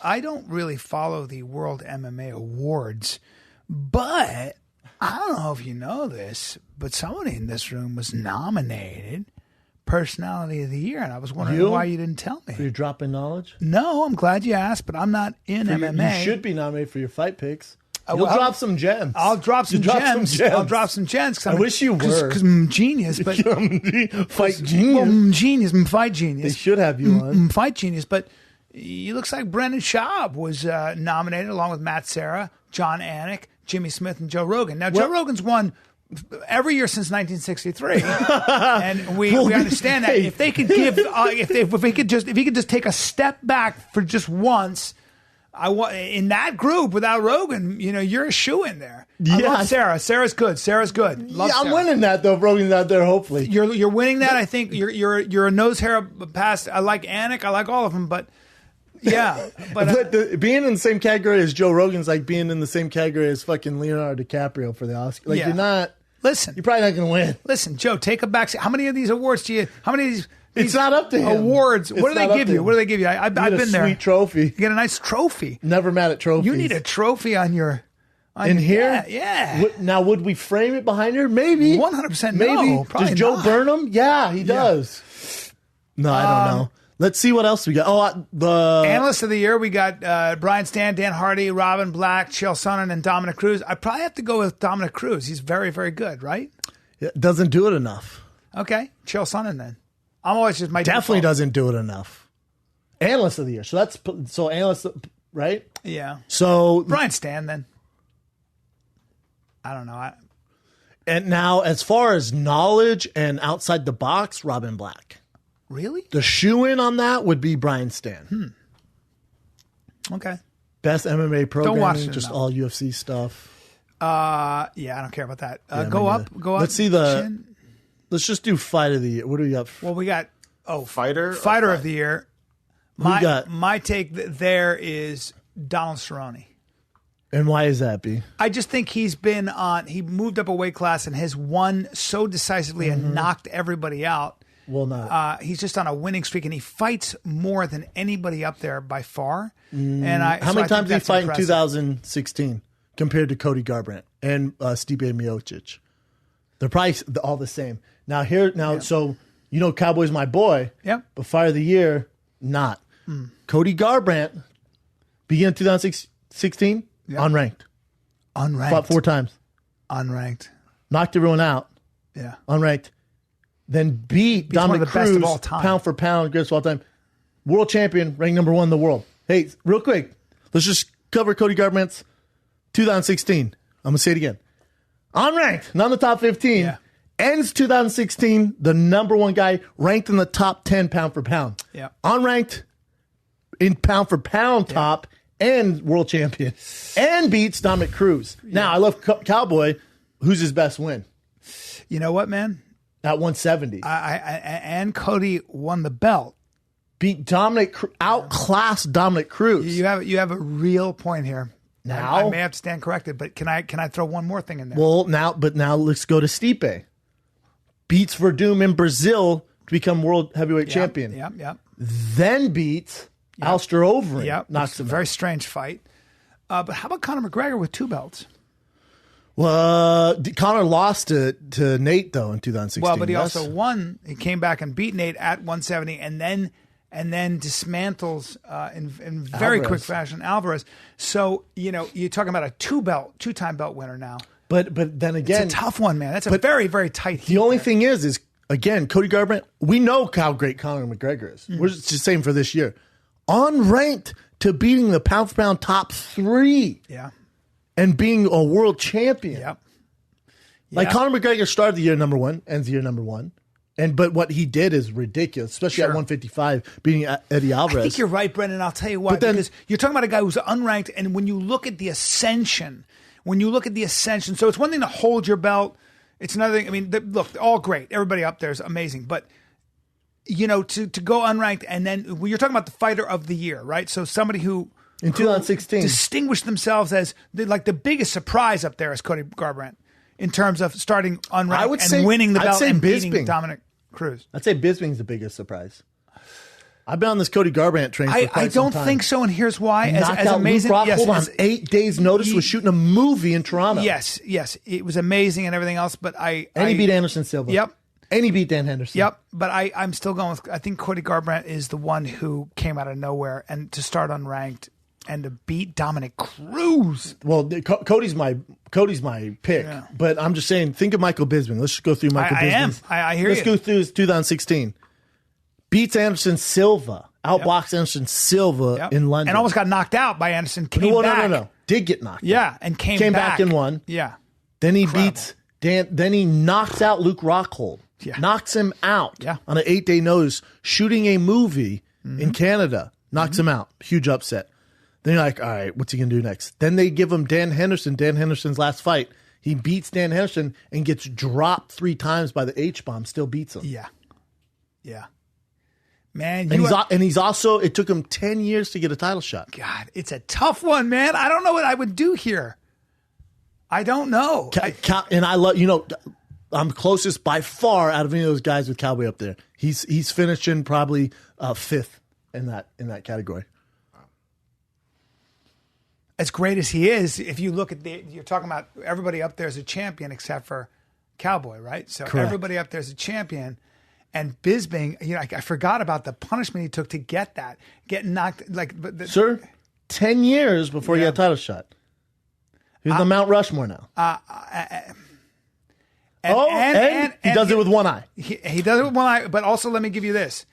I don't really follow the World MMA Awards, but I don't know if you know this, but somebody in this room was nominated Personality of the Year, and I was wondering why you didn't tell me. For your drop in knowledge? No, I'm glad you asked, but I'm not in MMA. You should be nominated for your fight picks. You'll drop some gems. I'll drop some gems. I'll drop some gems. I wish you were. Because I'm genius. But fight genius. Well, I'm genius. I'm fight genius. They should have you on. I'm fight genius. But it looks like Brendan Schaub was nominated along with Matt Serra, John Anik, Jimmy Smith, and Joe Rogan. Now, Joe Rogan's won every year since 1963, and we understand that if they could give, if he could just take a step back for just once. In that group without Rogan, you're a shoo-in there. I love Sarah. Sarah's good. Love I'm Sarah. winning that though. If Rogan's out there, hopefully you're winning that. I think you're a nose hair past. I like Anik. I like all of them, but yeah. But being in the same category as Joe Rogan's like being in the same category as fucking Leonardo DiCaprio for the Oscar. Like you're not. Listen, you're probably not going to win. Listen, Joe, take a back seat. How many of these awards do you? How many of these? It's not up to him. Awards. What do they give you? What do they give you? I've been there. Sweet trophy. You get a nice trophy. Never mad at trophies. You need a trophy on your. In here? Yeah. Now, would we frame it behind her? Maybe. 100% maybe. No. Does Joe burn them? Yeah, he does. No, I don't know. Let's see what else we got. The Analyst of the Year, we got Brian Stan, Dan Hardy, Robin Black, Chael Sonnen, and Dominic Cruz. I probably have to go with Dominic Cruz. He's very, very good, right? It doesn't do it enough. Okay. Chael Sonnen then. I'm always just my definitely default. Doesn't do it enough. Analyst of the Year. So analyst, right? Yeah. So Brian Stan then. I don't know. And now, as far as knowledge and outside the box, Robin Black. Really? The shoe-in on that would be Brian Stan. Okay. Best MMA programming, Don't watch it just enough. all UFC stuff. Yeah, I don't care about that. Go up. Let's see let's just do fight of the year. What do we got? Well, we got fighter of the year. My take there is Donald Cerrone. And why is that, B? I just think he moved up a weight class and has won so decisively and knocked everybody out. Well, not. He's just on a winning streak, and he fights more than anybody up there by far. And How many times did he fight in 2016 compared to Cody Garbrandt and Stipe Miocic? They're probably all the same. So Cowboy's my boy. Yep. But fight of the year, not. Cody Garbrandt began 2016 unranked. Fought 4 times. Unranked. Knocked everyone out. Yeah. Unranked. Then beat Dominic Cruz, best of all time. pound for pound, greatest of all time. World champion, ranked number 1 in the world. Hey, real quick, let's just cover Cody Garbrandt's 2016. I'm going to say it again. Unranked, not in the top 15. Yeah. Ends 2016, the number 1 guy, ranked in the top 10 pound for pound. Yeah. Unranked in pound for pound top and world champion. And beats Dominic Cruz. Yeah. Now, I love Cowboy. Who's his best win? You know what, man? At 170. And Cody won the belt. Beat outclassed Dominic Cruz. You have a real point here. Now I may have to stand corrected, but can I throw one more thing in there? Well, now let's go to Stipe. Beats Verdum in Brazil to become world heavyweight champion. Yep. Then beats Alistair Overeem. Yep. Knocks him a very out. strange fight. But how about Conor McGregor with 2 belts? Well, Conor lost to Nate though in 2016. Well, but he also won. He came back and beat Nate at 170, and then dismantles in very quick fashion Alvarez. So you're talking about a 2-time belt winner now. But then again, it's a tough one, man. That's a very, very tight. The only thing is again, Cody Garbrandt. We know how great Conor McGregor is. We're just saying for this year, unranked to beating the pound for pound top 3. Yeah. And being a world champion. Yep. Like Conor McGregor started the year number 1, ends the year number 1. But what he did is ridiculous, especially at 155, beating Eddie Alvarez. I think you're right, Brendan. I'll tell you why. Because you're talking about a guy who's unranked, and when you look at the ascension, so it's one thing to hold your belt. It's another thing. I mean, look, all great. Everybody up there is amazing. But, to go unranked, and then you're talking about the fighter of the year, right? So somebody who in 2016 distinguished themselves as the biggest surprise up there is Cody Garbrandt in terms of starting unranked and winning the belt and beating Dominic Cruz. I'd say Bisping's the biggest surprise. I've been on this Cody Garbrandt train for quite I don't some time. think so, and here's why. Knocked As out amazing, Luke Rockhold on yes, 8 days' notice. Was shooting a movie in Toronto. Yes, it was amazing and everything else. But And he beat Anderson Silva. Yep. And he beat Dan Henderson. Yep. But I'm still going with. I think Cody Garbrandt is the one who came out of nowhere and to start unranked and to beat Dominic Cruz. Well, Cody's my pick, but I'm just saying. Think of Michael Bisping. Let's just go through Michael Bisping. I hear Let's you. go through his 2016. Beats Anderson Silva. Outboxed Anderson Silva in London. And almost got knocked out by Anderson. Came back. No. Did get knocked out. Yeah, and came back and won. Yeah. Then he beats Dan. Then he knocks out Luke Rockhold. Yeah. Knocks him out on an 8-day notice, shooting a movie in Canada. Knocks him out. Huge upset. Then you're like, all right, what's he going to do next? Then they give him Dan Henderson. Dan Henderson's last fight. He beats Dan Henderson and gets dropped 3 times by the H-bomb. Still beats him. Yeah. Yeah. Man, and he's also, it took him 10 years to get a title shot. God, it's a tough one, man. I don't know what I would do here. I don't know. And I love, I'm closest by far out of any of those guys with Cowboy up there. He's finishing probably 5th in that category. As great as he is, if you look at you're talking about everybody up there is a champion except for Cowboy, right? So Correct. Everybody up there is a champion. And Bisping, I forgot about the punishment he took to get that, getting knocked Sir, 10 years before he got a title shot. He's the Mount Rushmore now. And he does it with one eye. He does it with one eye, but also let me give you this.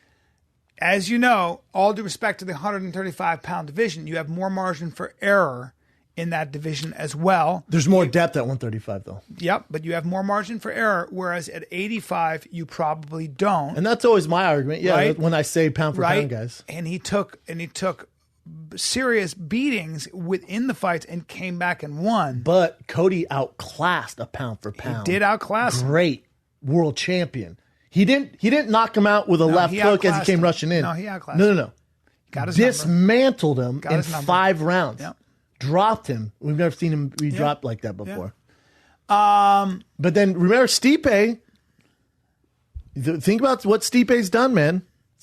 As you know, all due respect to the 135-pound division, you have more margin for error in that division as well. There's more depth at 135, though. Yep, but you have more margin for error, whereas at 85, you probably don't. And that's always my argument. Yeah, right? When I say pound for pound, guys. And he took serious beatings within the fights and came back and won. But Cody outclassed a pound for pound. He did outclass him. Great world champion. He didn't knock him out with a left hook as he came rushing in. No, he outclassed him. No. Got his dismantled him in his number. 5 rounds. Yep. Dropped him. We've never seen him be dropped like that before. Yeah. But then remember Stipe. Think about what Stipe's done, man.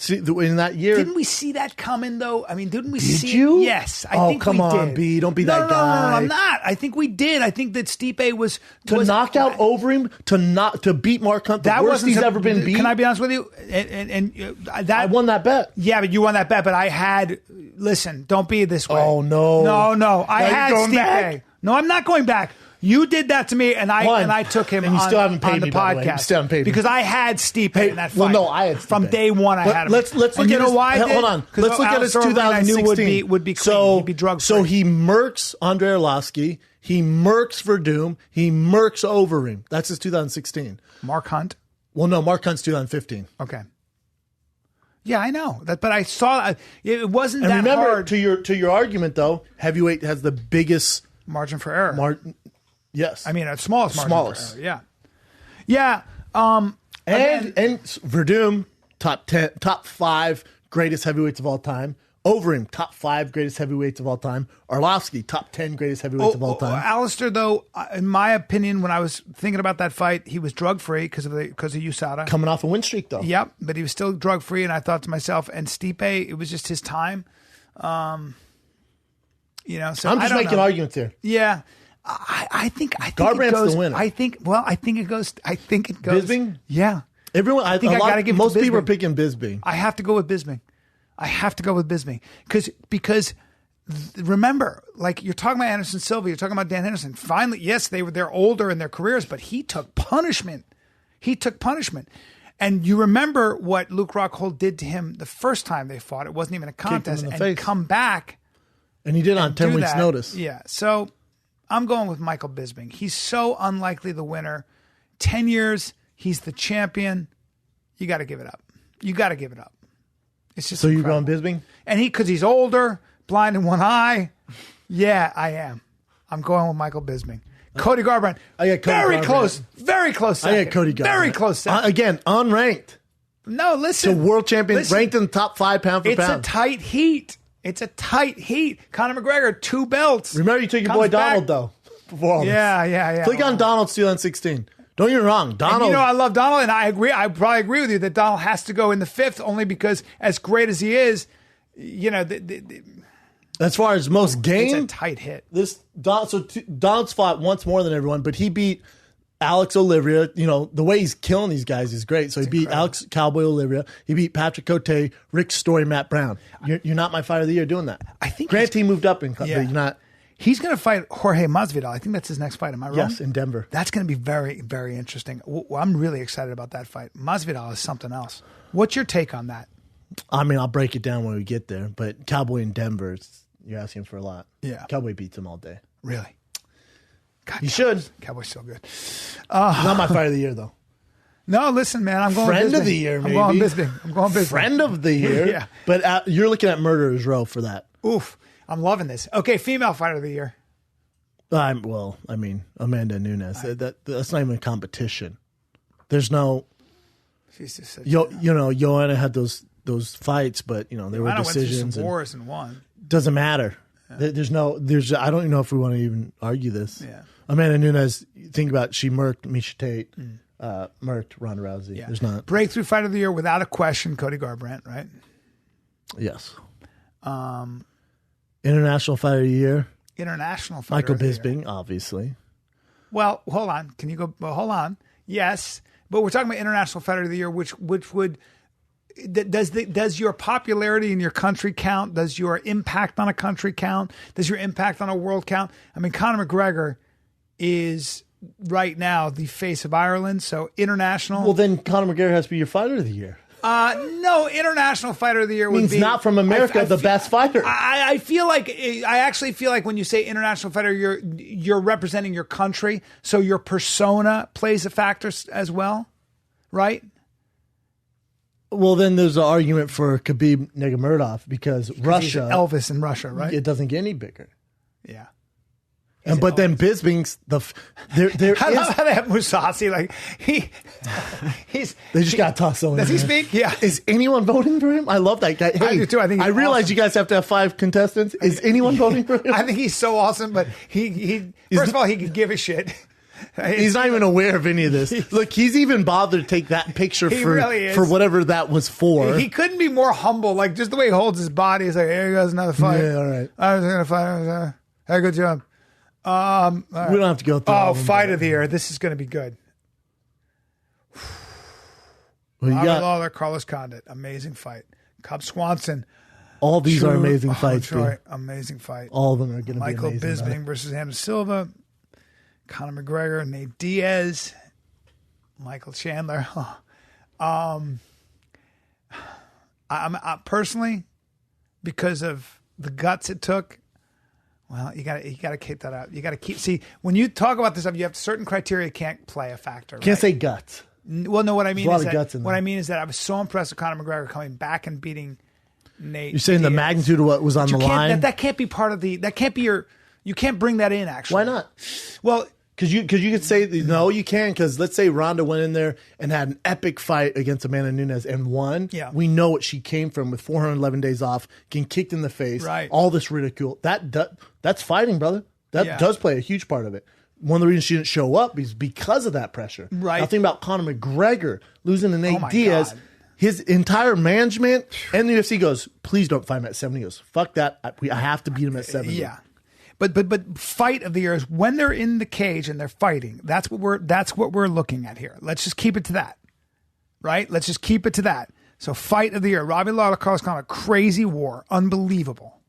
In that year, didn't we see that coming though? I mean, didn't we see? Did you? Yes, I think come we on, did. B. Don't be that guy. No, I'm not. I think we did. I think that Stipe was knock out Overeem to beat Mark Hunt. The worst he's ever been beat. Can I be honest with you? And that I won that bet. Yeah, but you won that bet. But I had. Listen, don't be this way. Oh no, no. I had going Stipe. Back? No, I'm not going back. You did that to me, and I took him and you on, still haven't paid on the me, by the way. You podcast still haven't paid me. because I had Stipe in that fight. Well, no, I had Stipe. From day one. I had him. Let's look and at you know his, why? Hold on. Let's look at his 2016. I knew would be clean. He'd be drug free. So he murks Andre Arlovsky. He murks Verdum. He murks Overeem. That's his 2016. Mark Hunt. Well, no, Mark Hunt's 2015. Okay. Yeah, I know that, but I saw it wasn't and that remember, hard. to your argument though, heavyweight has the biggest margin for error. Yes, I mean smallest margin for error. Yeah. And Verdum top 5 greatest heavyweights of all time. Overeem top 5 greatest heavyweights of all time. Arlovsky top 10 greatest heavyweights of all time. Alistair, though, in my opinion, when I was thinking about that fight, he was drug free because of USADA coming off a win streak, though. Yep, but he was still drug free, and I thought to myself, and Stipe, it was just his time. So I'm just making arguments here. Yeah. I think Garbrandt's it goes, the winner. I think it goes. Bisping? Yeah. Everyone, I think most people are picking Bisping. I have to go with Bisping. Because remember, like you're talking about Anderson Silva, you're talking about Dan Henderson. Finally, yes, they're older in their careers, but he took punishment. And you remember what Luke Rockhold did to him the first time they fought. It wasn't even a contest, and come back. And he did on 10 weeks' notice. Yeah. So I'm going with Michael Bisping. He's so unlikely the winner. 10 years, he's the champion. You got to give it up. It's just so incredible. You're going Bisping? And because he's older, blind in one eye. Yeah, I am. I'm going with Michael Bisping. Cody Garbrandt. I got Cody Garbrandt. Very close second. I got Cody Garbrandt. Very close second. Again, unranked. No, listen. So world champion, ranked in the top 5 pound for pound. It's a tight heat. Conor McGregor, 2 belts. Remember you took your boy Donald, though. Before all this. Yeah. Click on Donald's 2016. Don't get me wrong, Donald. And I love Donald, and I agree. I probably agree with you that Donald has to go in the 5th, only because as great as he is, as far as most game, it's a tight hit. Donald's fought once more than everyone, but he beat Alex Oliveira. The way he's killing these guys is great. So he beat Alex Cowboy Oliveira. He beat Patrick Cote, Rick Story, Matt Brown. You're not my fighter of the year doing that. I think Grant he moved up, but you're not. He's going to fight Jorge Masvidal. I think that's his next fight. Am I wrong? Yes, in Denver. That's going to be very, very interesting. I'm really excited about that fight. Masvidal is something else. What's your take on that? I mean, I'll break it down when we get there, but Cowboy in Denver, you're asking for a lot. Yeah. Cowboy beats him all day. Really? God, he should. Cowboy's so good. Not my fight of the year, though. No, listen, man. I'm going Friend Bisping. of the year, maybe. I'm going Bisping. Friend of the year? Yeah. But you're looking at Murderer's Row for that. Oof. I'm loving this. Okay, female fighter of the year. Amanda Nunes. That's not even a competition. There's no. She's just such Joanna had those fights, but there were decisions. Went through some wars and won. Doesn't matter. Yeah. I don't even know if we want to even argue this. Yeah. Amanda Nunes, think about it, she murked Miesha Tate, murked Ronda Rousey. Yeah. There's not. Breakthrough fighter of the year without a question, Cody Garbrandt, right? Yes. International fighter of the year. International fighter Michael of the Bisping, year. Obviously. Well, hold on. Can you go? Well, hold on. Yes, but we're talking about international fighter of the year, which would does your popularity in your country count? Does your impact on a country count? Does your impact on a world count? I mean, Conor McGregor is right now the face of Ireland, so international. Well, then Conor McGregor has to be your fighter of the year. No, international fighter of the year would means be not from America, the best fighter. I actually feel like when you say international fighter, you're representing your country, so your persona plays a factor as well, right? Well, then there's an argument for Khabib Nurmagomedov because Russia, Elvis in Russia, right? It doesn't get any bigger. Yeah. But then Bisping's there I love how they have Mousasi. Like they just got to toss someone. Does he speak? Yeah. Is anyone voting for him? I love that guy. Hey, I do too. I think I realize awesome. You guys have to have 5 contestants. Is anyone voting for him? I think he's so awesome. But he first of all, he could give a shit. He's not even aware of any of this. Look, he's even bothered to take that picture for whatever that was for. He couldn't be more humble. Like just the way he holds his body. He's like, here goes another fight. Yeah, all right. I was going to fight. Hey, good job. Right. We don't have to go through. Fight of the year. This is going to be good. Well, Robbie Lawler, Carlos Condit, amazing fight. Cub Swanson. All these are amazing fights. Troy, amazing fight. All of them are going to be Michael amazing. Bisping versus Anderson Silva. Conor McGregor, Nate Diaz, Michael Chandler. I'm personally, because of the guts it took. Well, you got to keep that out. You got to see when you talk about this stuff, you have certain criteria can't play a factor. Can't say guts. Well, no. What I mean is that I was so impressed with Conor McGregor coming back and beating Nate. You're saying Diaz. the magnitude of what was on the line. That can't be part of the. That can't be your. You can't bring that in. Actually, why not? Well. Because you could say, no, you can. Because let's say Ronda went in there and had an epic fight against Amanda Nunes and won. Yeah. We know what she came from with 411 days off, getting kicked in the face, right. All this ridicule. That's fighting, brother. That does play a huge part of it. One of the reasons she didn't show up is because of that pressure. Right. Now think about Conor McGregor losing to Nate Diaz. God. His entire management and the UFC goes, please don't fight him at 70. He goes, fuck that. I have to beat him at 70. Yeah. But fight of the year is when they're in the cage and they're fighting. That's what we're looking at here. Let's just keep it to that, right? Let's just keep it to that. So fight of the year, Robbie Lawler, Carlos Condit, crazy war, unbelievable.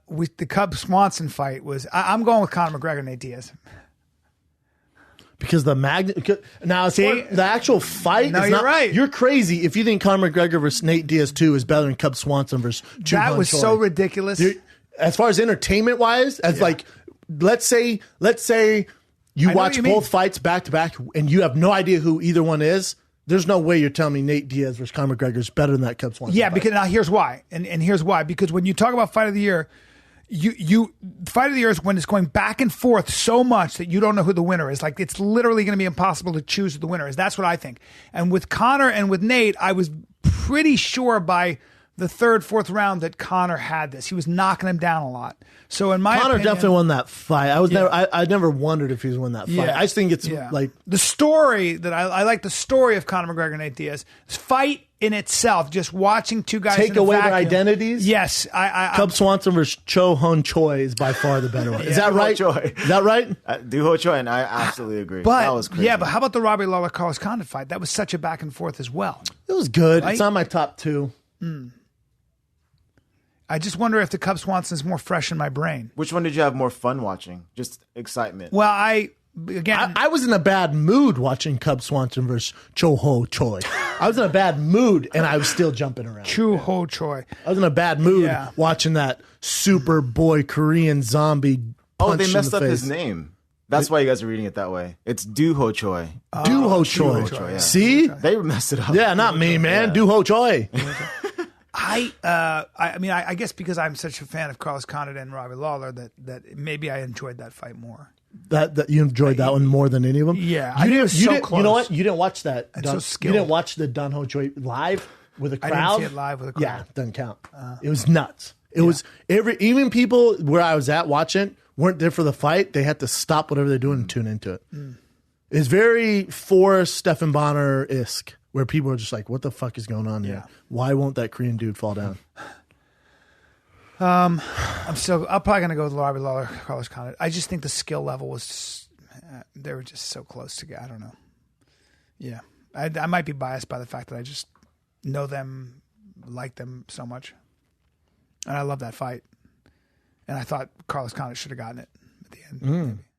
With the Cub Swanson fight was I'm going with Conor McGregor, Nate Diaz. Because the the actual fight. No, you're right. You're crazy if you think Conor McGregor versus Nate Diaz 2 is better than Cub Swanson versus Chu That was Choi. so ridiculous. As far as entertainment wise, like let's say you watch both fights back to back and you have no idea who either one is. There's no way you're telling me Nate Diaz versus Conor McGregor is better than that Cub Swanson. Yeah, fight. because now here's why, and here's why. Because when you talk about fight of the year, you fight of the year is when it's going back and forth so much that you don't know who the winner is. Like it's literally going to be impossible to choose who the winner is. That's what I think. And with Conor and with Nate, I was pretty sure by the third, fourth round that Conor had this. He was knocking him down a lot. So in my Conor opinion, definitely won that fight. I never wondered if he was won that fight. Yeah. I just think it's like the story that I like the story of Conor McGregor and Nate Diaz. Fight in itself, just watching two guys take in a away vacuum. their identities. Yes, Cub Swanson versus Cho Hun Choi is by far the better one. Is that right? Choi. Is that right? Do Ho Choi, and I absolutely agree. But that was crazy. yeah, but how about the Robbie Lawler Carlos Condit fight? That was such a back and forth as well. It was good. Right? It's on my top 2. I just wonder if the Cub Swanson is more fresh in my brain. Which one did you have more fun watching? Just excitement. Well, I was in a bad mood watching Cub Swanson versus Cho Ho Choi. I was in a bad mood and I was still jumping around. Chu Ho Choi. I was in a bad mood Yeah. watching that super boy Korean zombie. Oh, they punch messed in up the his face. name. That's why you guys are reading it that way. It's Do Ho Choi. Do Ho Choi. Ho Choi, yeah. See? They messed it up. Yeah, not me, man. Do Ho Choi. I mean, I guess because I'm such a fan of Carlos Condit and Robbie Lawler that maybe I enjoyed that fight more. That you enjoyed that one more than any of them. Yeah, you it was so didn't. You know close. what? You didn't watch that. And so You skilled. didn't watch the Dun Ho Choi live with a I crowd. didn't see it live with a crowd. Yeah, doesn't count. It was nuts. It was even people where I was at watching weren't there for the fight. They had to stop whatever they're doing and tune into it. It's very Forrest Stephen Bonner-esque, where people are just like, "What the fuck is going on here? Why won't that Korean dude fall down?" I'm probably gonna go with Robbie Lawler, Carlos Condit. I just think the skill level was, they were just so close together. I don't know. Yeah, I might be biased by the fact that I just know them, like them so much, and I love that fight. And I thought Carlos Condit should have gotten it at the end.